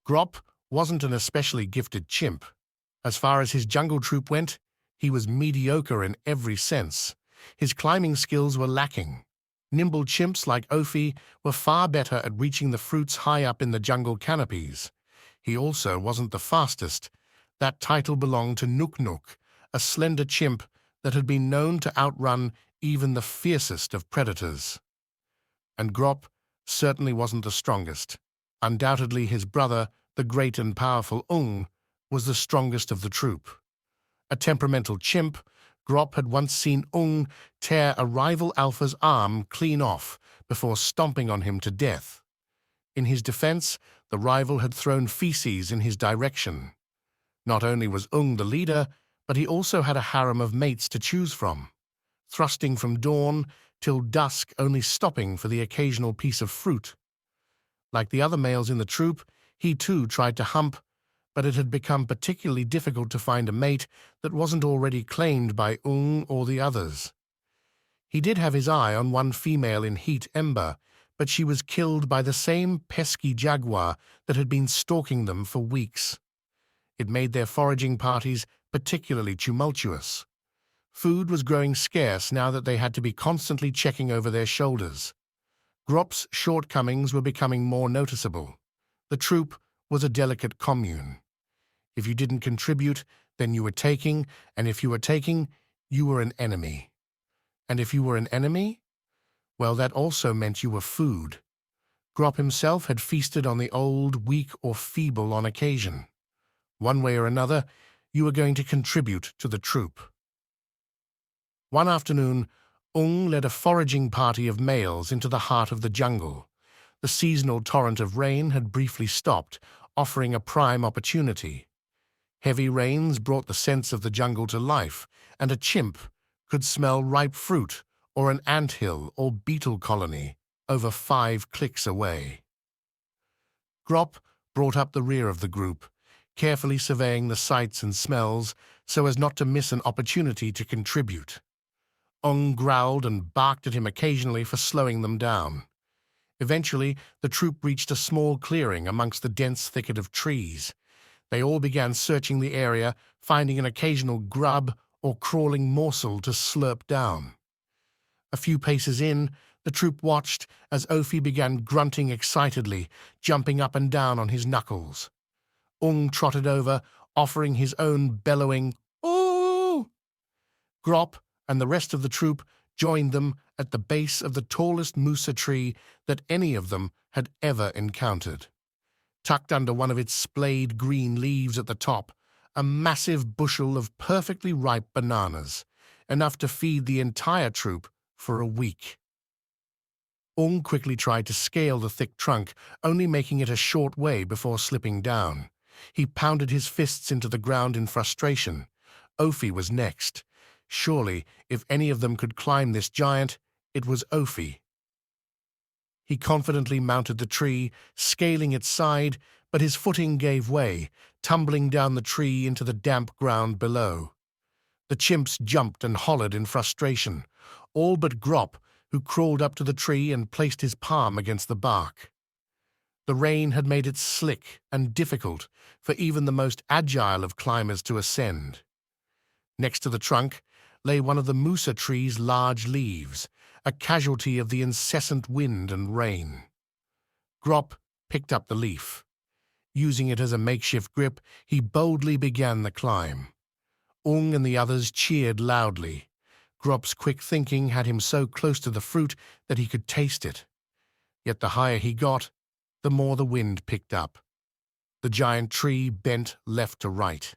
Grop wasn't an especially gifted chimp. As far as his jungle troop went, he was mediocre in every sense. His climbing skills were lacking. Nimble chimps like Ophy were far better at reaching the fruits high up in the jungle canopies. He also wasn't the fastest. That title belonged to Nuk-Nuk, a slender chimp that had been known to outrun even the fiercest of predators. And Grop certainly wasn't the strongest. Undoubtedly his brother, the great and powerful was the strongest of the troop. A temperamental chimp, Grop had once seen tear a rival alpha's arm clean off before stomping on him to death. In his defense, the rival had thrown feces in his direction. Not only was the leader, but he also had a harem of mates to choose from, thrusting from dawn till dusk, only stopping for the occasional piece of fruit. Like the other males in the troop, he too tried to hump, but it had become particularly difficult to find a mate that wasn't already claimed by or the others. He did have his eye on one female in Heat Ember, but she was killed by the same pesky jaguar that had been stalking them for weeks. It made their foraging parties particularly tumultuous. Food was growing scarce now that they had to be constantly checking over their shoulders. Grop's shortcomings were becoming more noticeable. The troop was a delicate commune. If you didn't contribute, then you were taking, and if you were taking, you were an enemy. And if you were an enemy, well, that also meant you were food. Grop himself had feasted on the old, weak, or feeble on occasion. One way or another, you were going to contribute to the troop. One afternoon, led a foraging party of males into the heart of the jungle. The seasonal torrent of rain had briefly stopped, offering a prime opportunity. Heavy rains brought the scents of the jungle to life, and a chimp could smell ripe fruit or an anthill or beetle colony over 5 clicks away. Grop brought up the rear of the group, carefully surveying the sights and smells so as not to miss an opportunity to contribute. Growled and barked at him occasionally for slowing them down. Eventually, the troop reached a small clearing amongst the dense thicket of trees. They all began searching the area, finding an occasional grub or crawling morsel to slurp down. A few paces in, the troop watched as Ophy began grunting excitedly, jumping up and down on his knuckles. Trotted over, offering his own bellowing "Ooh!" Grop and the rest of the troop joined them at the base of the tallest musa tree that any of them had ever encountered. Tucked under one of its splayed green leaves at the top, a massive bushel of perfectly ripe bananas, enough to feed the entire troop for a week. Quickly tried to scale the thick trunk, only making it a short way before slipping down. He pounded his fists into the ground in frustration. Ophy was next. Surely, if any of them could climb this giant, it was Ophy. He confidently mounted the tree, scaling its side, but his footing gave way, tumbling down the tree into the damp ground below. The chimps jumped and hollered in frustration, all but Grop, who crawled up to the tree and placed his palm against the bark. The rain had made it slick and difficult for even the most agile of climbers to ascend. Next to the trunk lay one of the musa tree's large leaves, a casualty of the incessant wind and rain. Grop picked up the leaf. Using it as a makeshift grip, he boldly began the climb. And the others cheered loudly. Grop's quick thinking had him so close to the fruit that he could taste it. Yet the higher he got, the more the wind picked up. The giant tree bent left to right.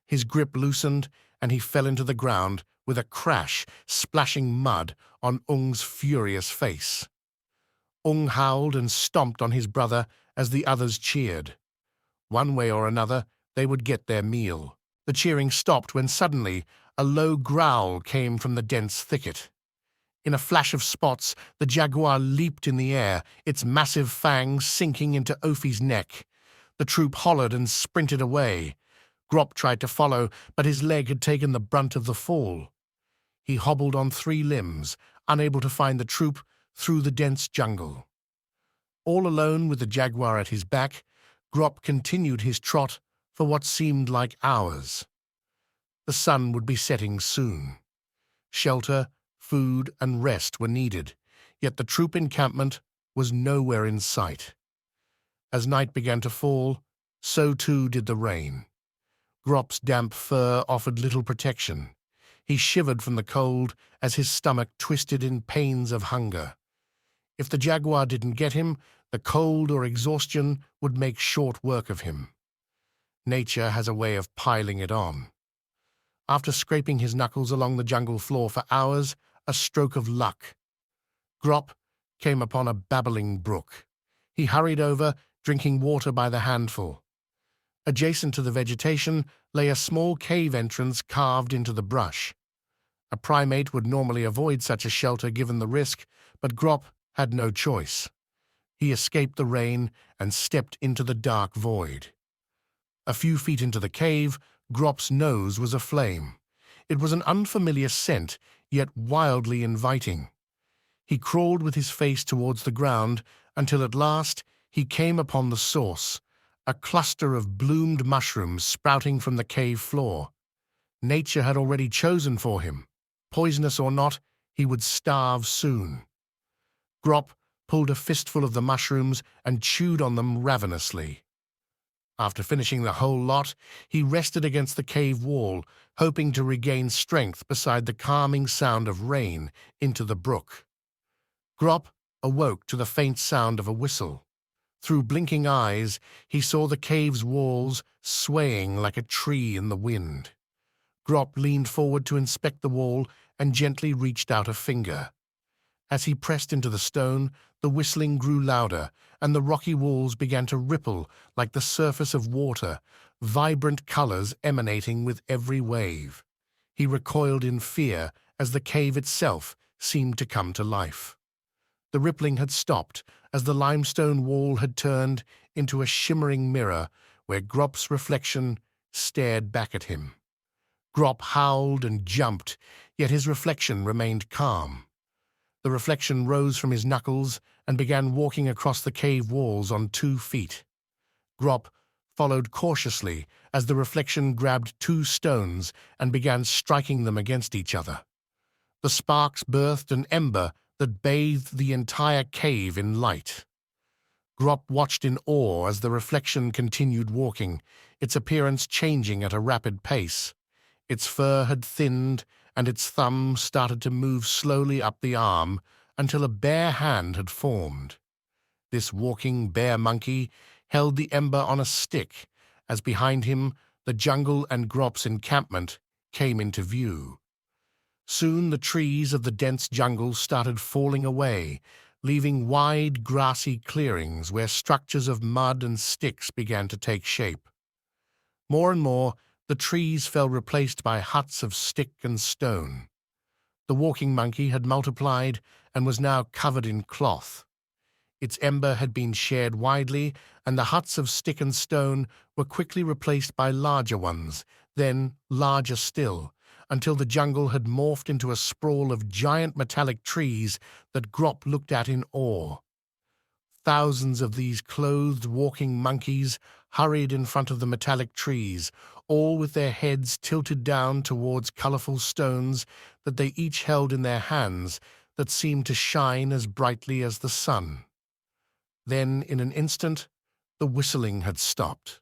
His grip loosened, and he fell into the ground with a crash, splashing mud on Ung's furious face. Howled and stomped on his brother as the others cheered. One way or another, they would get their meal. The cheering stopped when suddenly a low growl came from the dense thicket. In a flash of spots, the jaguar leaped in the air, its massive fangs sinking into Ophy's neck. The troop hollered and sprinted away. Grop tried to follow, but his leg had taken the brunt of the fall. He hobbled on 3 limbs, unable to find the troop through the dense jungle. All alone with the jaguar at his back, Grop continued his trot for what seemed like hours. The sun would be setting soon. Shelter, food, and rest were needed, yet the troop encampment was nowhere in sight. As night began to fall, so too did the rain. Grop's damp fur offered little protection. He shivered from the cold as his stomach twisted in pains of hunger. If the jaguar didn't get him, the cold or exhaustion would make short work of him. Nature has a way of piling it on. After scraping his knuckles along the jungle floor for hours, a stroke of luck. Grop came upon a babbling brook. He hurried over, drinking water by the handful. Adjacent to the vegetation lay a small cave entrance carved into the brush. A primate would normally avoid such a shelter given the risk, but Grop had no choice. He escaped the rain and stepped into the dark void. A few feet into the cave, Grop's nose was aflame. It was an unfamiliar scent, yet wildly inviting. He crawled with his face towards the ground until at last he came upon the source, a cluster of bloomed mushrooms sprouting from the cave floor. Nature had already chosen for him. Poisonous or not, he would starve soon. Grop pulled a fistful of the mushrooms and chewed on them ravenously. After finishing the whole lot, he rested against the cave wall, hoping to regain strength beside the calming sound of rain into the brook. Grop awoke to the faint sound of a whistle. Through blinking eyes, he saw the cave's walls swaying like a tree in the wind. Grop leaned forward to inspect the wall and gently reached out a finger. As he pressed into the stone, the whistling grew louder, and the rocky walls began to ripple like the surface of water, vibrant colors emanating with every wave. He recoiled in fear as the cave itself seemed to come to life. The rippling had stopped as the limestone wall had turned into a shimmering mirror where Grop's reflection stared back at him. Grop howled and jumped, yet his reflection remained calm. The reflection rose from his knuckles and began walking across the cave walls on 2 feet. Grop followed cautiously as the reflection grabbed 2 stones and began striking them against each other. The sparks birthed an ember that bathed the entire cave in light. Grop watched in awe as the reflection continued walking, its appearance changing at a rapid pace. Its fur had thinned, and its thumb started to move slowly up the arm until a bare hand had formed. This walking bear monkey held the ember on a stick as behind him the jungle and Grop's encampment came into view. Soon the trees of the dense jungle started falling away, leaving wide grassy clearings where structures of mud and sticks began to take shape. More and more, the trees fell replaced by huts of stick and stone. The walking monkey had multiplied and was now covered in cloth. Its ember had been shared widely, and the huts of stick and stone were quickly replaced by larger ones, then larger still, until the jungle had morphed into a sprawl of giant metallic trees that Grop looked at in awe. Thousands of these clothed walking monkeys hurried in front of the metallic trees, all with their heads tilted down towards colorful stones that they each held in their hands that seemed to shine as brightly as the sun. Then, in an instant, the whistling had stopped.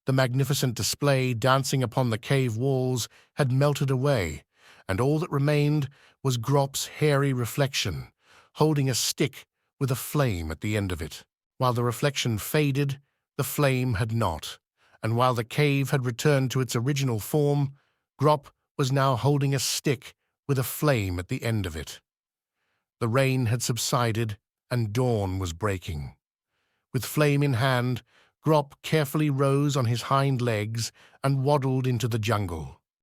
The magnificent display dancing upon the cave walls had melted away, and all that remained was Grop's hairy reflection, holding a stick with a flame at the end of it. While the reflection faded, the flame had not, and while the cave had returned to its original form, Grop was now holding a stick with a flame at the end of it. The rain had subsided, and dawn was breaking. With flame in hand, Grop carefully rose on his hind legs and waddled into the jungle.